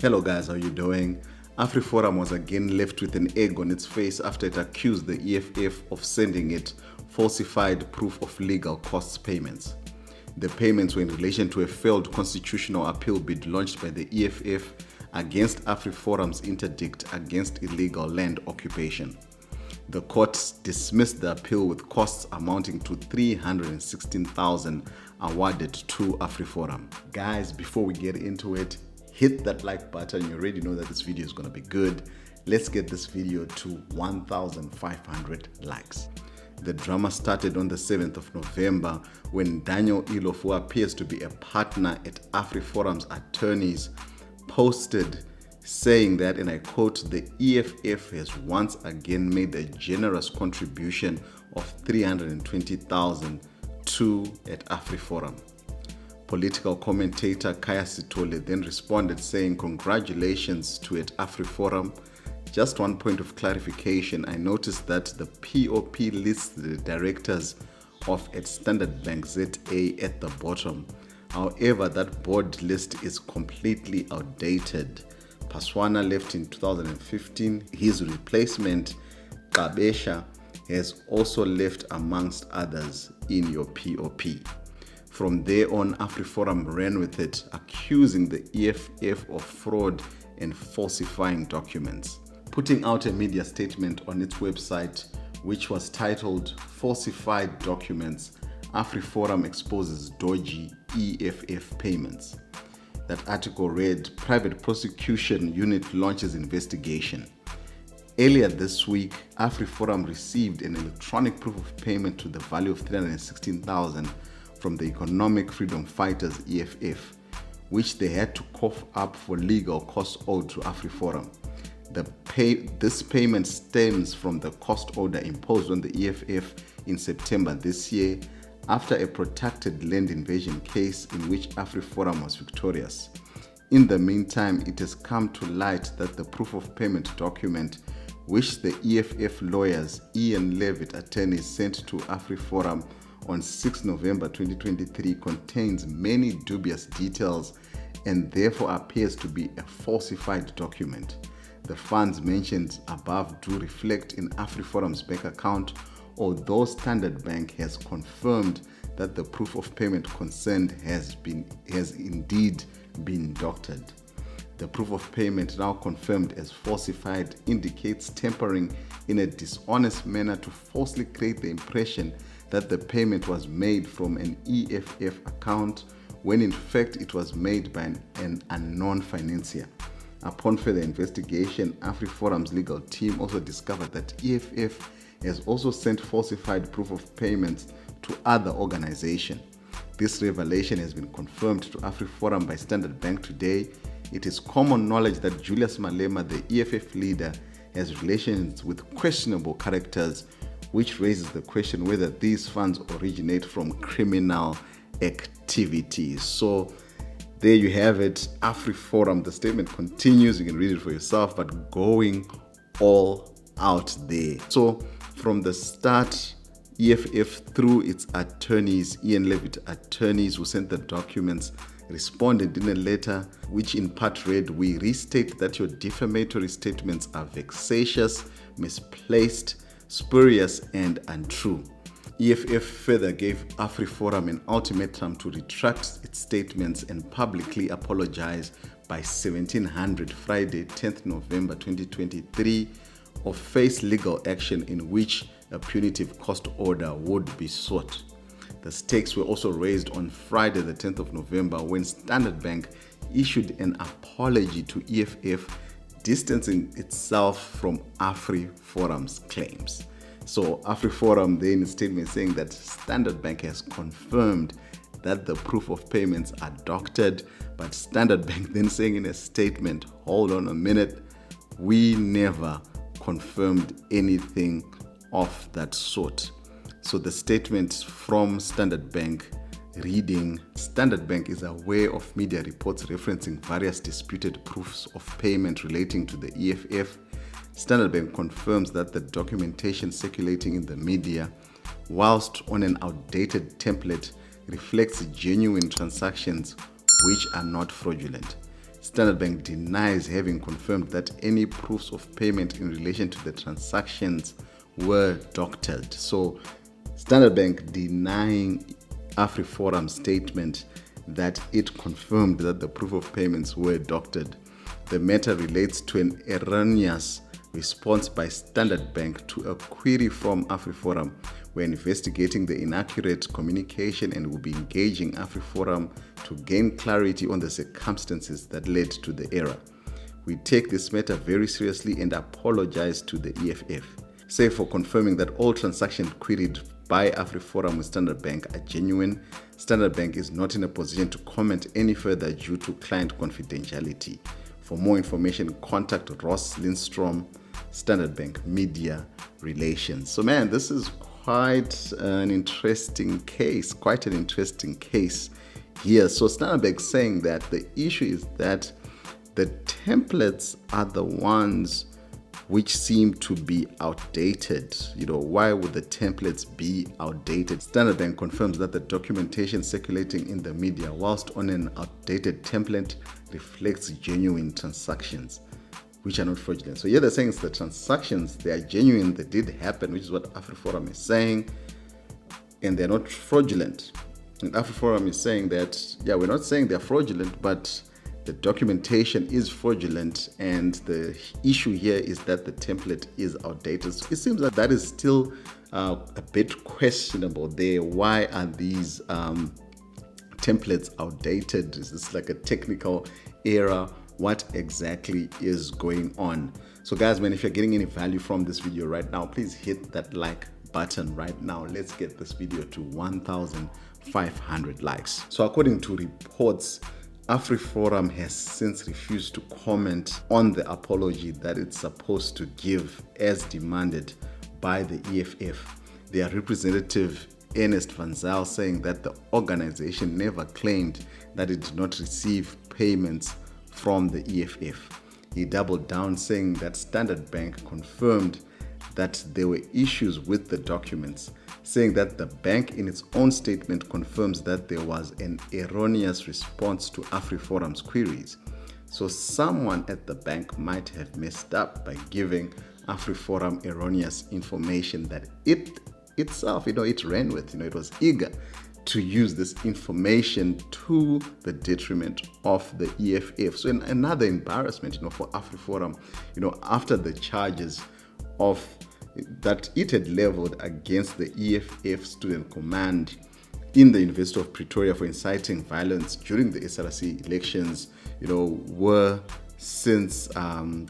Hello guys, how you doing? AfriForum was again left with an egg on its face after it accused the EFF of sending it falsified proof of legal costs payments. The payments were in relation to a failed constitutional appeal bid launched by the EFF against AfriForum's interdict against illegal land occupation. The court dismissed the appeal with costs amounting to $316,000 awarded to AfriForum. Guys, before we get into it, hit that like button. You already know that this video is going to be good. Let's get this video to 1,500 likes. The drama started on the 7th of November when Daniel Ilof, who appears to be a partner at AfriForum's attorneys, posted saying that, and I quote, "The EFF has once again made a generous contribution of $320,000 to at AfriForum." Political commentator Kaya Sitole then responded saying, "Congratulations to at AfriForum. Just one point of clarification. I noticed that the POP lists the directors of at Standard Bank ZA at the bottom. However, that board list is completely outdated. Paswana left in 2015. His replacement, Kabesha, has also left amongst others in your POP." From there on, AfriForum ran with it, accusing the EFF of fraud and falsifying documents. Putting out a media statement on its website, which was titled "Falsified Documents, AfriForum Exposes Dodgy EFF Payments." That article read, "Private Prosecution Unit Launches Investigation." Earlier this week, AfriForum received an electronic proof of payment to the value of $316,000 from the Economic Freedom Fighters EFF, which they had to cough up for legal costs owed to AfriForum. This payment stems from the cost order imposed on the EFF in September this year after a protracted land invasion case in which AfriForum was victorious. In the meantime, it has come to light that the proof of payment document, which the EFF lawyers Ian Levitt attorneys sent to AfriForum on 6 November 2023, contains many dubious details and therefore appears to be a falsified document. The funds mentioned above do reflect in AfriForum's bank account, although Standard Bank has confirmed that the proof of payment concerned has indeed been doctored. The proof of payment, now confirmed as falsified, indicates tampering in a dishonest manner to falsely create the impression that the payment was made from an EFF account when in fact it was made by an unknown financier. Upon further investigation, AfriForum's legal team also discovered that EFF has also sent falsified proof of payments to other organizations. This revelation has been confirmed to AfriForum by Standard Bank today. It is common knowledge that Julius Malema, the EFF leader, has relations with questionable characters, which raises the question whether these funds originate from criminal activities. So there you have it, AfriForum. The statement continues. You can read it for yourself, but going all out there. So from the start, EFF, through its attorneys, Ian Levitt attorneys who sent the documents, responded in a letter which in part read, "We restate that your defamatory statements are vexatious, misplaced, spurious, and untrue." EFF further gave AfriForum an ultimatum to retract its statements and publicly apologize by 1700 Friday, 10th November 2023, or face legal action in which a punitive cost order would be sought. The stakes were also raised on Friday, the 10th of November, when Standard Bank issued an apology to EFF, distancing itself from AfriForum's claims. So AfriForum then in a statement saying that Standard Bank has confirmed that the proof of payments are doctored, but Standard Bank then saying in a statement, "Hold on a minute, we never confirmed anything of that sort." So the statement from Standard Bank reading, "Standard Bank is aware of media reports referencing various disputed proofs of payment relating to the EFF. Standard Bank confirms that the documentation circulating in the media, whilst on an outdated template, reflects genuine transactions which are not fraudulent. Standard Bank denies having confirmed that any proofs of payment in relation to the transactions were doctored. So Standard Bank denying AfriForum's statement that it confirmed that the proof of payments were doctored. The matter relates to an erroneous response by Standard Bank to a query from AfriForum. We're investigating the inaccurate communication and will be engaging AfriForum to gain clarity on the circumstances that led to the error. We take this matter very seriously and apologize to the EFF. Save for confirming that all transactions queried by AfriForum with Standard Bank are genuine, Standard Bank is not in a position to comment any further due to client confidentiality. For more information, contact Ross Lindstrom, Standard Bank Media Relations. So man, this is quite an interesting case here. So Standard Bank saying that the issue is that the templates are the ones which seem to be outdated. Why would the templates be outdated? Standard Bank confirms that the documentation circulating in the media, whilst on an outdated template, reflects genuine transactions which are not fraudulent. So here they're saying it's the transactions, they are genuine, they did happen, which is what AfriForum is saying, and they're not fraudulent. And AfriForum is saying that, yeah, we're not saying they're fraudulent, but the documentation is fraudulent, and the issue here is that the template is outdated. So it seems that is still a bit questionable there. Why are these templates outdated? Is this like a technical error? What exactly is going on? So guys, man, if you're getting any value from this video right now, please hit that like button right now. Let's get this video to 1,500 likes. So according to reports, AfriForum has since refused to comment on the apology that it's supposed to give as demanded by the EFF. Their representative Ernest Van Zyl saying that the organization never claimed that it did not receive payments from the EFF. He doubled down saying that Standard Bank confirmed that there were issues with the documents, saying that the bank in its own statement confirms that there was an erroneous response to AfriForum's queries. So someone at the bank might have messed up by giving AfriForum erroneous information that it itself, it ran with. It was eager to use this information to the detriment of the EFF. So another embarrassment, for AfriForum, after the charges of that it had leveled against the EFF Student Command in the University of Pretoria for inciting violence during the SRC elections, were since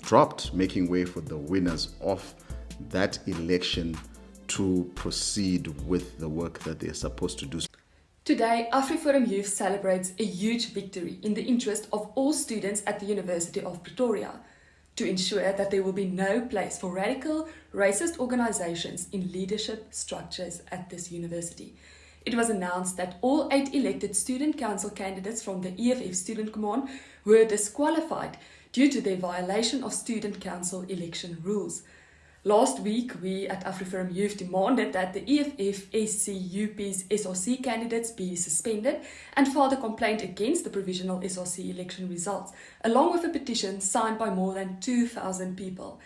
dropped, making way for the winners of that election to proceed with the work that they're supposed to do. Today, AfriForum Youth celebrates a huge victory in the interest of all students at the University of Pretoria to ensure that there will be no place for radical, racist organizations in leadership structures at this university. It was announced that all 8 elected student council candidates from the EFF Student Command were disqualified due to their violation of student council election rules. Last week, we at AfriForum Youth demanded that the EFF SCUP's SRC candidates be suspended and filed a complaint against the provisional SRC election results, along with a petition signed by more than 2,000 people.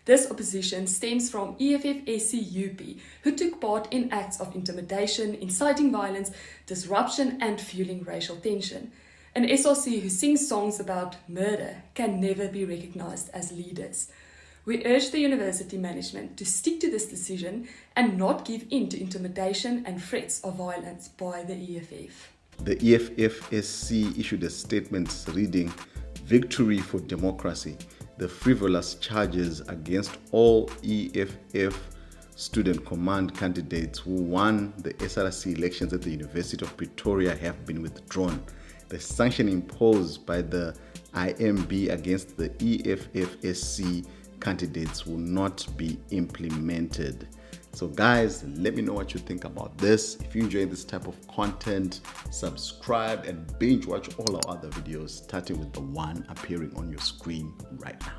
This opposition stems from EFF SCUP, who took part in acts of intimidation, inciting violence, disruption and fueling racial tension. An SRC who sings songs about murder can never be recognized as leaders. We urge the university management to stick to this decision and not give in to intimidation and threats of violence by the EFF. The EFF-SC issued a statement reading, "Victory for democracy. The frivolous charges against all EFF Student Command candidates who won the SRC elections at the University of Pretoria have been withdrawn. The sanction imposed by the IMB against the EFF-SC candidates will not be implemented." So guys, let me know what you think about this. If you enjoy this type of content, subscribe and binge watch all our other videos, starting with the one appearing on your screen right now.